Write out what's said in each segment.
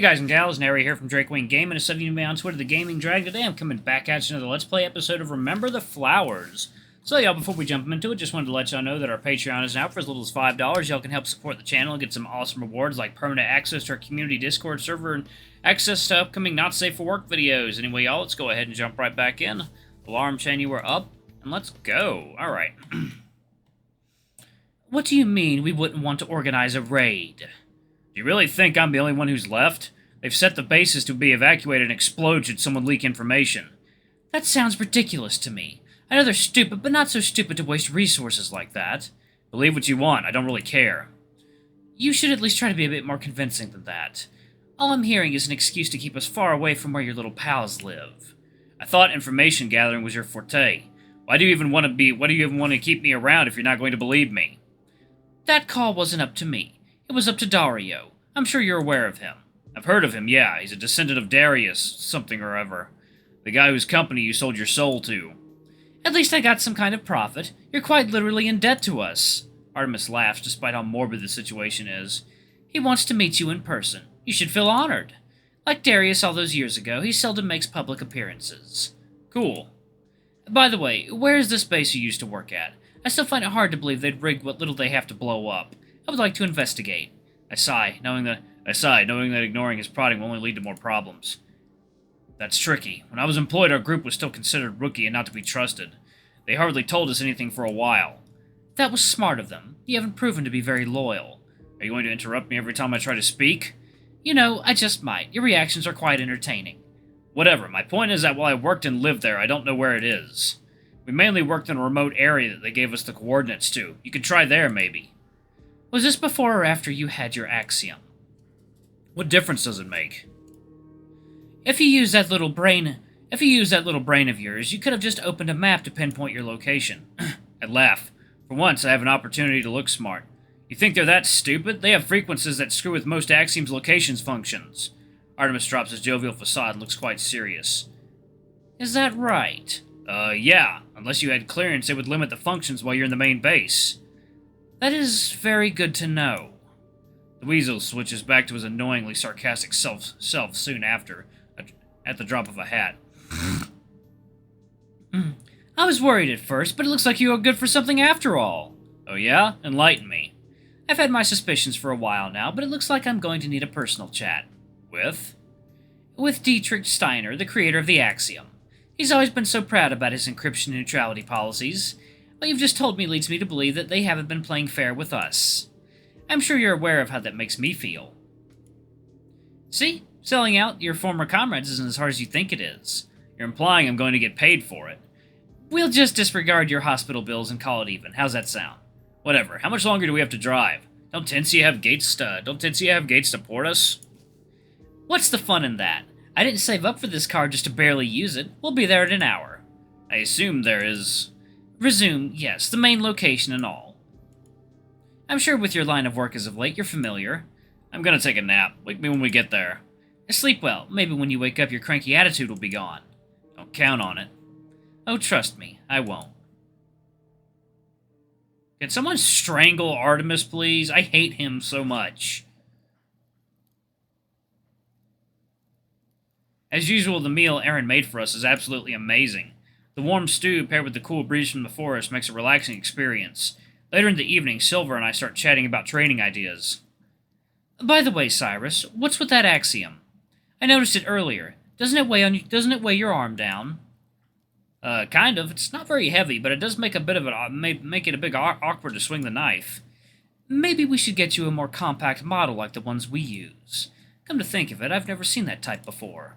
Hey guys and gals, Nary here from Drakewing Gaming, and studying me on Twitter, the Gaming Drag. Today I'm coming back at you another Let's Play episode of Remember the Flowers. So y'all, before we jump into it, just wanted to let y'all know that our Patreon is now for as little as $5. Y'all can help support the channel and get some awesome rewards like permanent access to our community Discord server and access to upcoming Not Safe for Work videos. Anyway, y'all, let's go ahead and jump right back in. Alarm chain, you are up, and let's go. Alright. What do you mean we wouldn't want to organize a raid? Do you really think I'm the only one who's left? They've set the bases to be evacuated and explode should someone leak information. That sounds ridiculous to me. I know they're stupid, but not so stupid to waste resources like that. Believe what you want, I don't really care. You should at least try to be a bit more convincing than that. All I'm hearing is an excuse to keep us far away from where your little pals live. I thought information gathering was your forte. Why do you even want to keep me around if you're not going to believe me? That call wasn't up to me. It was up to Dario. I'm sure you're aware of him. I've heard of him, yeah. He's a descendant of Darius, something or other. The guy whose company you sold your soul to. At least I got some kind of profit. You're quite literally in debt to us. Artemis laughs, despite how morbid the situation is. He wants to meet you in person. You should feel honored. Like Darius all those years ago, he seldom makes public appearances. Cool. By the way, where is this base you used to work at? I still find it hard to believe they'd rig what little they have to blow up. I would like to investigate. I sigh, knowing that ignoring his prodding will only lead to more problems. That's tricky. When I was employed, our group was still considered rookie and not to be trusted. They hardly told us anything for a while. That was smart of them. You haven't proven to be very loyal. Are you going to interrupt me every time I try to speak? You know, I just might. Your reactions are quite entertaining. Whatever. My point is that while I worked and lived there, I don't know where it is. We mainly worked in a remote area that they gave us the coordinates to. You could try there, maybe. Was this before or after you had your Axiom? What difference does it make? If you use that little brain of yours, you could have just opened a map to pinpoint your location. I laugh. For once, I have an opportunity to look smart. You think they're that stupid? They have frequencies that screw with most Axiom's locations functions. Artemis drops his jovial facade and looks quite serious. Is that right? Yeah. Unless you had clearance, it would limit the functions while you're in the main base. That is very good to know. The weasel switches back to his annoyingly sarcastic self soon after, at the drop of a hat. I was worried at first, but it looks like you are good for something after all. Oh yeah? Enlighten me. I've had my suspicions for a while now, but it looks like I'm going to need a personal chat. With? With Dietrich Steiner, the creator of the Axiom. He's always been so proud about his encryption neutrality policies. What you've just told me leads me to believe that they haven't been playing fair with us. I'm sure you're aware of how that makes me feel. See? Selling out your former comrades isn't as hard as you think it is. You're implying I'm going to get paid for it. We'll just disregard your hospital bills and call it even. How's that sound? Whatever. How much longer do we have to drive? Don't Tensia have gates to port us? What's the fun in that? I didn't save up for this car just to barely use it. We'll be there in an hour. I assume there is... Resume, yes, the main location and all. I'm sure with your line of work as of late, you're familiar. I'm gonna take a nap. Wake me when we get there. Sleep well. Maybe when you wake up, your cranky attitude will be gone. Don't count on it. Oh, trust me, I won't. Can someone strangle Artemis, please? I hate him so much. As usual, the meal Aron made for us is absolutely amazing. The warm stew paired with the cool breeze from the forest makes a relaxing experience. Later in the evening, Silver and I start chatting about training ideas. By the way, Cyrus, what's with that Axiom? I noticed it earlier. Doesn't it weigh your arm down? Kind of. It's not very heavy, but it does make it a bit awkward to swing the knife. Maybe we should get you a more compact model like the ones we use. Come to think of it, I've never seen that type before.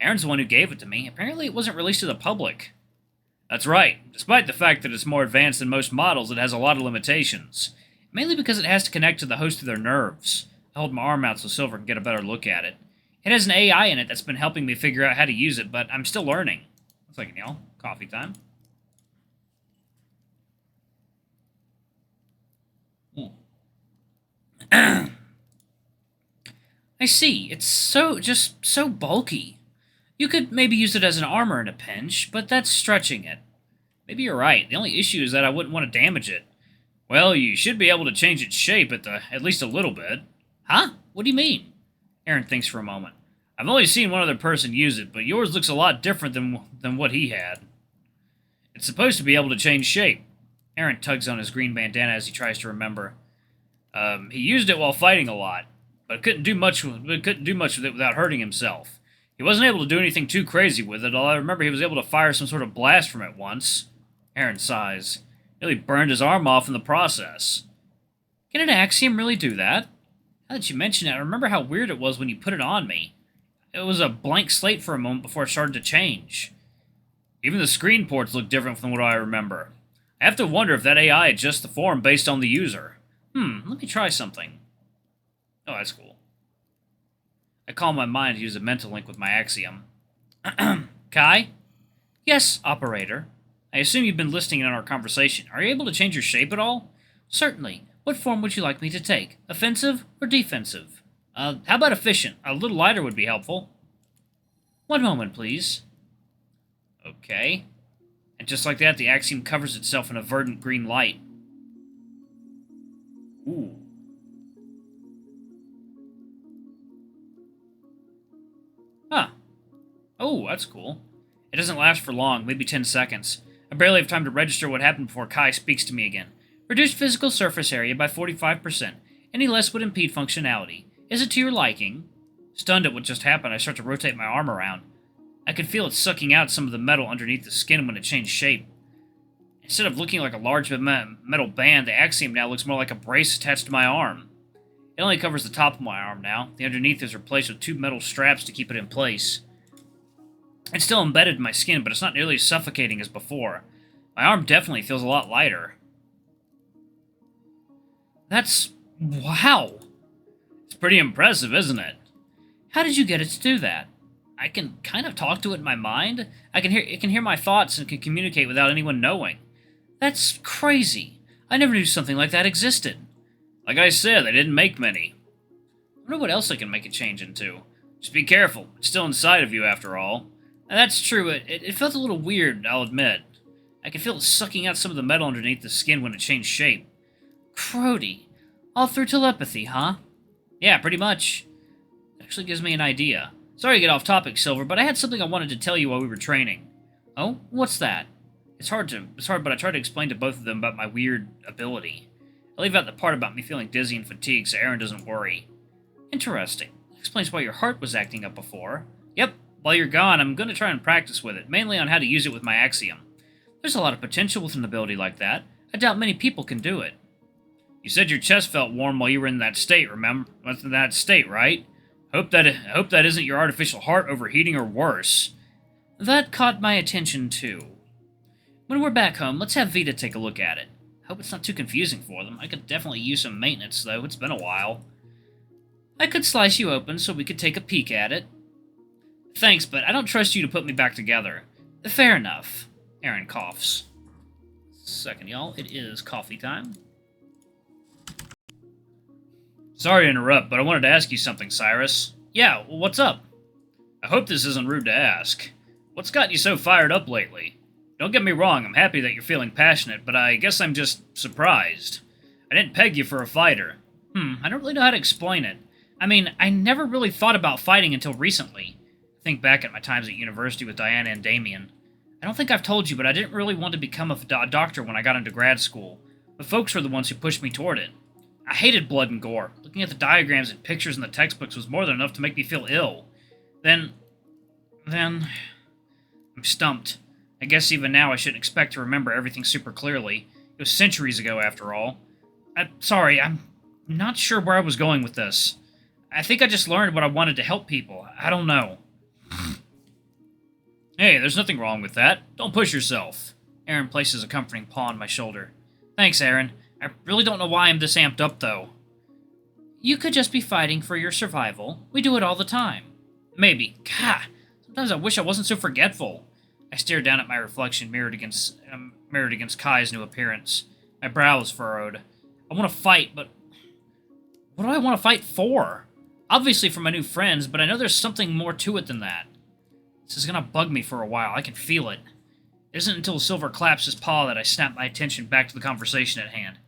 Aron's the one who gave it to me. Apparently it wasn't released to the public. That's right. Despite the fact that it's more advanced than most models, it has a lot of limitations. Mainly because it has to connect to the host of their nerves. I hold my arm out so Silver can get a better look at it. It has an AI in it that's been helping me figure out how to use it, but I'm still learning. Looks like, coffee time. I see. It's so bulky. You could maybe use it as an armor in a pinch, but that's stretching it. Maybe you're right. The only issue is that I wouldn't want to damage it. Well, you should be able to change its shape at least a little bit. Huh? What do you mean? Aron thinks for a moment. I've only seen one other person use it, but yours looks a lot different than what he had. It's supposed to be able to change shape. Aron tugs on his green bandana as he tries to remember. He used it while fighting a lot, but couldn't do much with it without hurting himself. He wasn't able to do anything too crazy with it, although I remember he was able to fire some sort of blast from it once. Aron sighs. Nearly burned his arm off in the process. Can an Axiom really do that? Now that you mention it, I remember how weird it was when you put it on me. It was a blank slate for a moment before it started to change. Even the screen ports look different from what I remember. I have to wonder if that AI adjusts the form based on the user. Let me try something. Oh, that's cool. I calm my mind to use a mental link with my Axiom. Kai? Yes, operator. I assume you've been listening in on our conversation. Are you able to change your shape at all? Certainly. What form would you like me to take? Offensive or defensive? How about efficient? A little lighter would be helpful. One moment, please. Okay. And just like that, the Axiom covers itself in a verdant green light. Ooh. Huh. Oh, that's cool. It doesn't last for long, maybe 10 seconds. I barely have time to register what happened before Kai speaks to me again. Reduced physical surface area by 45%. Any less would impede functionality. Is it to your liking? Stunned at what just happened, I start to rotate my arm around. I could feel it sucking out some of the metal underneath the skin when it changed shape. Instead of looking like a large metal band, the Axiom now looks more like a brace attached to my arm. It only covers the top of my arm now. The underneath is replaced with two metal straps to keep it in place. It's still embedded in my skin, but it's not nearly as suffocating as before. My arm definitely feels a lot lighter. That's... wow! It's pretty impressive, isn't it? How did you get it to do that? I can kind of talk to it in my mind. It can hear my thoughts and can communicate without anyone knowing. That's crazy. I never knew something like that existed. Like I said, they didn't make many. I wonder what else I can make it change into. Just be careful. It's still inside of you, after all. And that's true. It felt a little weird, I'll admit. I could feel it sucking out some of the metal underneath the skin when it changed shape. Crody. All through telepathy, huh? Yeah, pretty much. It actually gives me an idea. Sorry to get off topic, Silver, but I had something I wanted to tell you while we were training. Oh? What's that? It's hard, but I tried to explain to both of them about my weird ability. I leave out the part about me feeling dizzy and fatigued so Aron doesn't worry. Interesting. That explains why your heart was acting up before. Yep, while you're gone, I'm going to try and practice with it, mainly on how to use it with my Axiom. There's a lot of potential with an ability like that. I doubt many people can do it. You said your chest felt warm while you were in that state, remember? In that state, right? Hope that isn't your artificial heart overheating or worse. That caught my attention, too. When we're back home, let's have Vita take a look at it. Hope it's not too confusing for them. I could definitely use some maintenance, though. It's been a while. I could slice you open so we could take a peek at it. Thanks, but I don't trust you to put me back together. Fair enough. Aron coughs. Second, y'all. It is coffee time. Sorry to interrupt, but I wanted to ask you something, Cyrus. Yeah, well, what's up? I hope this isn't rude to ask. What's got you so fired up lately? Don't get me wrong, I'm happy that you're feeling passionate, but I guess I'm just surprised. I didn't peg you for a fighter. I don't really know how to explain it. I mean, I never really thought about fighting until recently. Think back at my times at university with Diana and Damien. I don't think I've told you, but I didn't really want to become a doctor when I got into grad school. But folks were the ones who pushed me toward it. I hated blood and gore. Looking at the diagrams and pictures in the textbooks was more than enough to make me feel ill. Then... I'm stumped. I guess even now I shouldn't expect to remember everything super clearly. It was centuries ago, after all. Sorry, I'm not sure where I was going with this. I think I just learned what I wanted to help people. I don't know. Hey, there's nothing wrong with that. Don't push yourself. Aron places a comforting paw on my shoulder. Thanks, Aron. I really don't know why I'm this amped up, though. You could just be fighting for your survival. We do it all the time. Maybe. Gah! Sometimes I wish I wasn't so forgetful. I stare down at my reflection mirrored against Kai's new appearance. My brow is furrowed. I want to fight, but what do I want to fight for? Obviously for my new friends, but I know there's something more to it than that. This is gonna bug me for a while. I can feel it. It isn't until Silver claps his paw that I snap my attention back to the conversation at hand.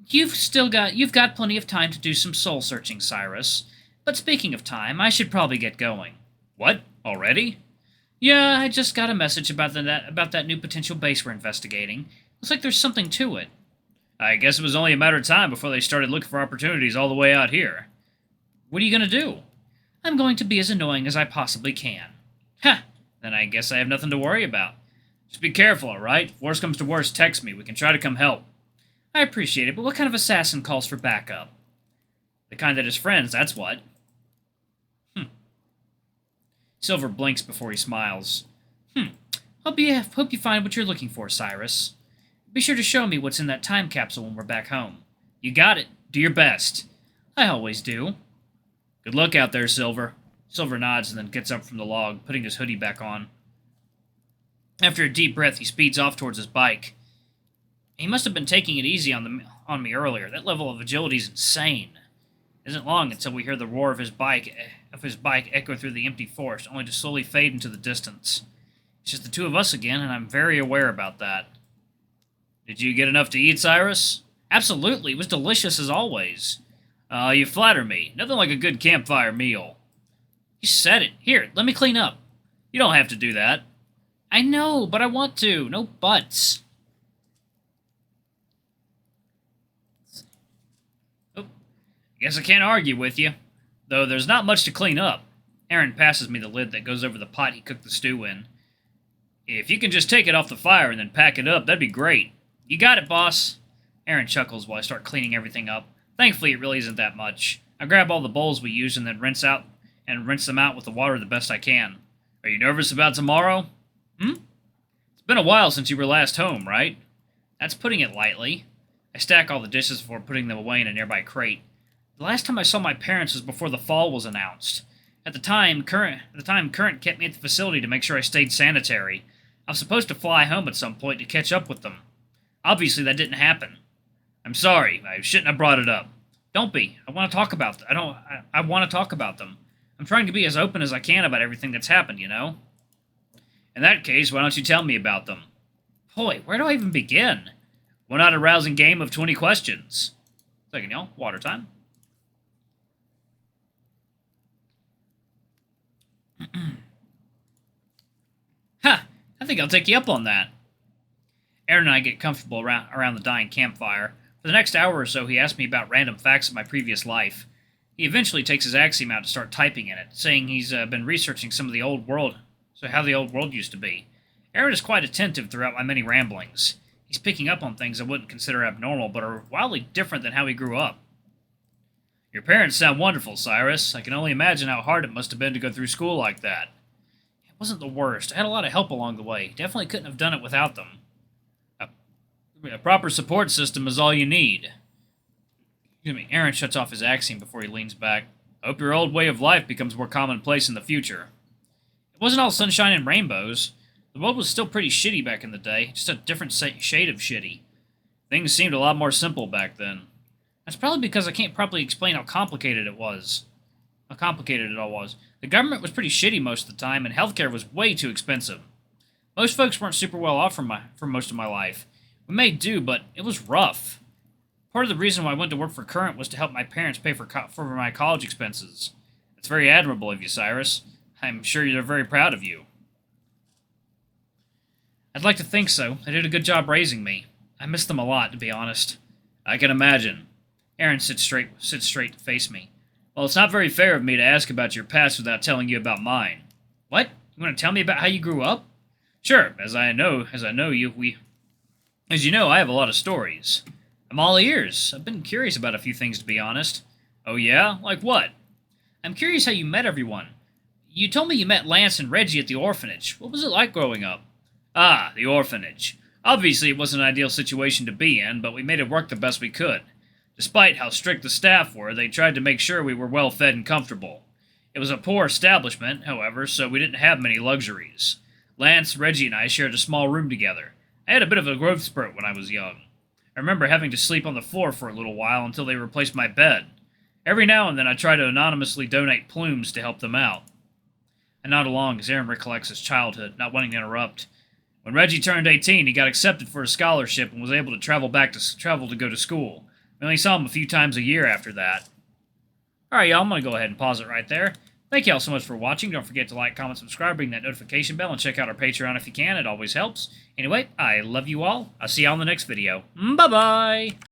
You've got plenty of time to do some soul-searching, Cyrus. But speaking of time, I should probably get going. What? Already? Yeah, I just got a message about that new potential base we're investigating. Looks like there's something to it. I guess it was only a matter of time before they started looking for opportunities all the way out here. What are you gonna do? I'm going to be as annoying as I possibly can. Ha! Then I guess I have nothing to worry about. Just be careful, alright? If worst comes to worst, text me. We can try to come help. I appreciate it, but what kind of assassin calls for backup? The kind that is friends, that's what. Silver blinks before he smiles. Hope you find what you're looking for, Cyrus. Be sure to show me what's in that time capsule when we're back home. You got it. Do your best. I always do. Good luck out there, Silver. Silver nods and then gets up from the log, putting his hoodie back on. After a deep breath, he speeds off towards his bike. He must have been taking it easy on me earlier. That level of agility is insane. It isn't long until we hear the roar of his bike echo through the empty forest, only to slowly fade into the distance. It's just the two of us again, and I'm very aware about that. Did you get enough to eat, Cyrus? Absolutely. It was delicious as always. You flatter me. Nothing like a good campfire meal. You said it. Here, let me clean up. You don't have to do that. I know, but I want to. No buts. Oh, guess I can't argue with you. Though there's not much to clean up. Aron passes me the lid that goes over the pot he cooked the stew in. If you can just take it off the fire and then pack it up, that'd be great. You got it, boss. Aron chuckles while I start cleaning everything up. Thankfully, it really isn't that much. I grab all the bowls we use and then rinse them out with the water the best I can. Are you nervous about tomorrow? It's been a while since you were last home, right? That's putting it lightly. I stack all the dishes before putting them away in a nearby crate. The last time I saw my parents was before the fall was announced. At the time, Current kept me at the facility to make sure I stayed sanitary. I was supposed to fly home at some point to catch up with them. Obviously, that didn't happen. I'm sorry. I shouldn't have brought it up. Don't be. I want to talk about I want to talk about them. I'm trying to be as open as I can about everything that's happened, you know? In that case, why don't you tell me about them? Boy, where do I even begin? Why not a rousing game of 20 questions? Second, y'all. Water time. Ha! I think I'll take you up on that. Aron and I get comfortable around the dying campfire. For the next hour or so, he asks me about random facts of my previous life. He eventually takes his Axiom out to start typing in it, saying he's been researching some of the old world, so how the old world used to be. Aron is quite attentive throughout my many ramblings. He's picking up on things I wouldn't consider abnormal, but are wildly different than how he grew up. Your parents sound wonderful, Cyrus. I can only imagine how hard it must have been to go through school like that. It wasn't the worst. I had a lot of help along the way. Definitely couldn't have done it without them. A proper support system is all you need. Excuse me. Aron shuts off his Axiom before he leans back. I hope your old way of life becomes more commonplace in the future. It wasn't all sunshine and rainbows. The world was still pretty shitty back in the day, just a different shade of shitty. Things seemed a lot more simple back then. That's probably because I can't properly explain how complicated it all was. The government was pretty shitty most of the time, and healthcare was way too expensive. Most folks weren't super well off for most of my life. We made do, but it was rough. Part of the reason why I went to work for Current was to help my parents pay for my college expenses. It's very admirable of you, Cyrus. I'm sure they're very proud of you. I'd like to think so. They did a good job raising me. I miss them a lot, to be honest. I can imagine. Aron sits straight to face me. Well, it's not very fair of me to ask about your past without telling you about mine. What? You want to tell me about how you grew up? Sure. As you know, I have a lot of stories. I'm all ears. I've been curious about a few things, to be honest. Oh yeah? Like what? I'm curious how you met everyone. You told me you met Lance and Reggie at the orphanage. What was it like growing up? Ah, the orphanage. Obviously, it wasn't an ideal situation to be in, but we made it work the best we could. Despite how strict the staff were, they tried to make sure we were well fed and comfortable. It was a poor establishment, however, so we didn't have many luxuries. Lance, Reggie, and I shared a small room together. I had a bit of a growth spurt when I was young. I remember having to sleep on the floor for a little while until they replaced my bed. Every now and then I try to anonymously donate plumes to help them out. I nod along as Aron recollects his childhood, not wanting to interrupt. When Reggie turned 18, he got accepted for a scholarship and was able to travel to go to school. We only saw him a few times a year after that. Alright, y'all, I'm going to go ahead and pause it right there. Thank y'all so much for watching. Don't forget to like, comment, subscribe, ring that notification bell, and check out our Patreon if you can. It always helps. Anyway, I love you all. I'll see y'all in the next video. Bye-bye!